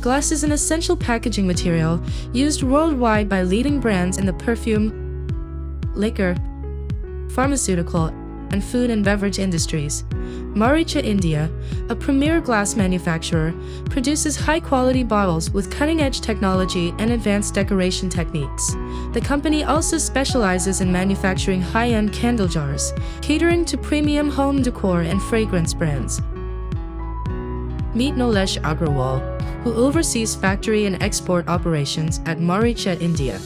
Glass is an essential packaging material used worldwide by leading brands in the perfume, liquor, pharmaceutical, and food and beverage industries. Maaricha India, a premier glass manufacturer, produces high-quality bottles with cutting-edge technology and advanced decoration techniques. The company also specializes in manufacturing high-end candle jars, catering to premium home decor and fragrance brands. Meet Nilesh Agrawal, who oversees factory and export operations at Maaricha India.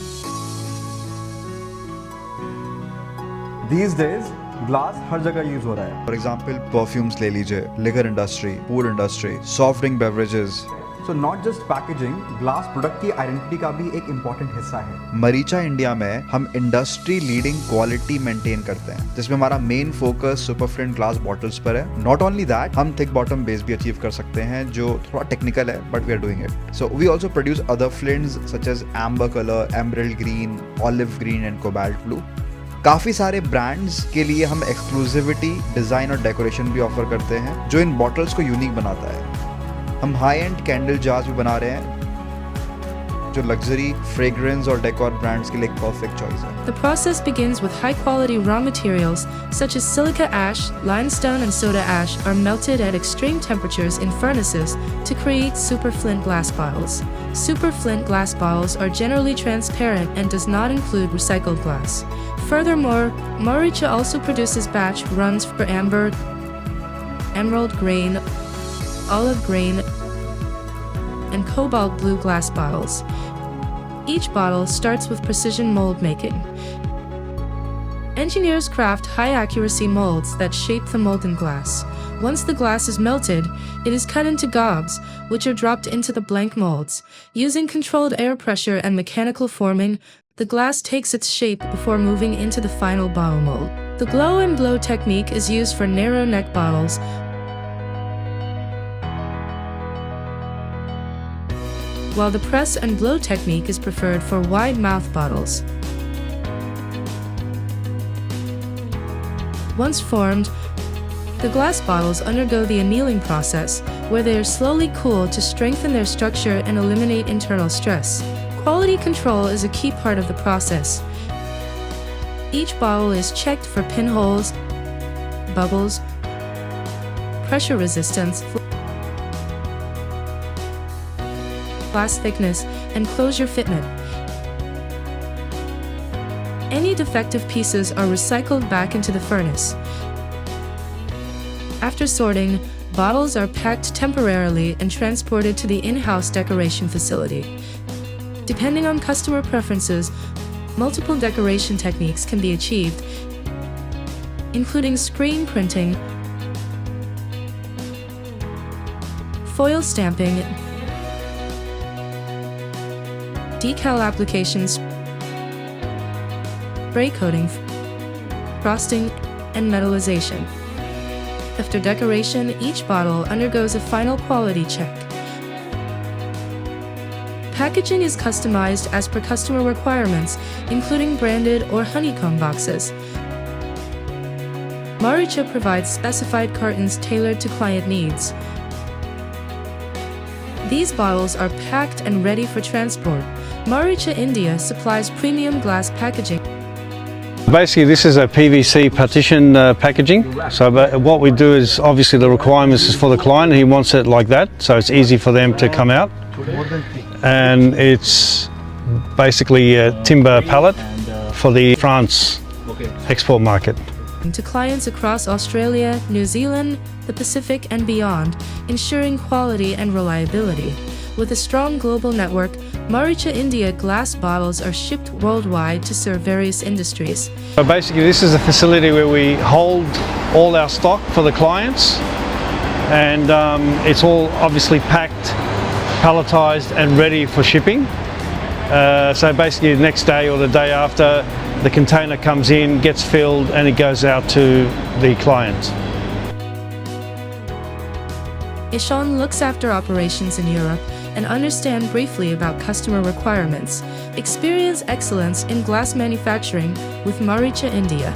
These days, glass हर जगह use हो रहा है. For example, perfumes ले लीजिए, liquor industry, food industry, soft drink beverages. So not just packaging, glass product की identity का भी एक इम्पोर्टेंट हिस्सा है. मरीचा इंडिया में हम इंडस्ट्री लीडिंग क्वालिटी मेंटेन करते हैं, जिसमें हमारा main focus super flint glass bottles पर है. नॉट ओनली दैट, हम थिक बॉटम बेस भी अचीव कर सकते हैं, जो थोड़ा टेक्निकल है, but we are doing it. So we also produce other flints such as amber colour, emerald green, olive green and cobalt blue. काफ़ी सारे ब्रांड्स के लिए हम एक्सक्लूसिविटी, डिज़ाइन और डेकोरेशन भी ऑफर करते हैं, जो इन बॉटल्स को यूनिक बनाता है. हम हाई एंड कैंडल जार्स भी बना रहे हैं, जो लग्जरी, फ्रेग्रेंस और डेकोर ब्रांड्स के लिए एक परफेक्ट चॉइस है. The process begins with high-quality raw materials such as silica ash, limestone, and soda ash are melted at extreme temperatures in furnaces to create super flint glass bottles. Super flint glass bottles are generally transparent and does not include recycled glass. Furthermore, Maaricha also produces batch runs for amber, emerald green, olive green, and cobalt blue glass bottles. Each bottle starts with precision mold making. Engineers craft high-accuracy molds that shape the molten glass. Once the glass is melted, it is cut into gobs, which are dropped into the blank molds. Using controlled air pressure and mechanical forming, the glass takes its shape before moving into the final bottle mold. The glow and blow technique is used for narrow neck bottles, while the press and blow technique is preferred for wide mouth bottles. Once formed, the glass bottles undergo the annealing process, where they are slowly cooled to strengthen their structure and eliminate internal stress. Quality control is a key part of the process. Each bottle is checked for pinholes, bubbles, pressure resistance, glass thickness, and closure fitment. Any defective pieces are recycled back into the furnace. After sorting, bottles are packed temporarily and transported to the in-house decoration facility. Depending on customer preferences, multiple decoration techniques can be achieved, including screen printing, foil stamping, decal applications, spray coating, frosting, and metallization. After decoration, each bottle undergoes a final quality check. Packaging is customized as per customer requirements, including branded or honeycomb boxes. Maaricha provides specified cartons tailored to client needs. These bottles are packed and ready for transport. Maaricha India supplies premium glass packaging. Basically, this is a PVC partition packaging. So what we do is, obviously the requirements is for the client. He wants it like that, so it's easy for them to come out. And it's basically a timber pallet for the France export market. To clients across Australia, New Zealand, the Pacific, and beyond, ensuring quality and reliability. With a strong global network, Maaricha India glass bottles are shipped worldwide to serve various industries. So basically, this is a facility where we hold all our stock for the clients, and it's all obviously packed, palletized, and ready for shipping. So basically, the next day or the day after, the container comes in, gets filled, and it goes out to the client. Ishan looks after operations in Europe and understand briefly about customer requirements. Experience excellence in glass manufacturing with Maaricha India.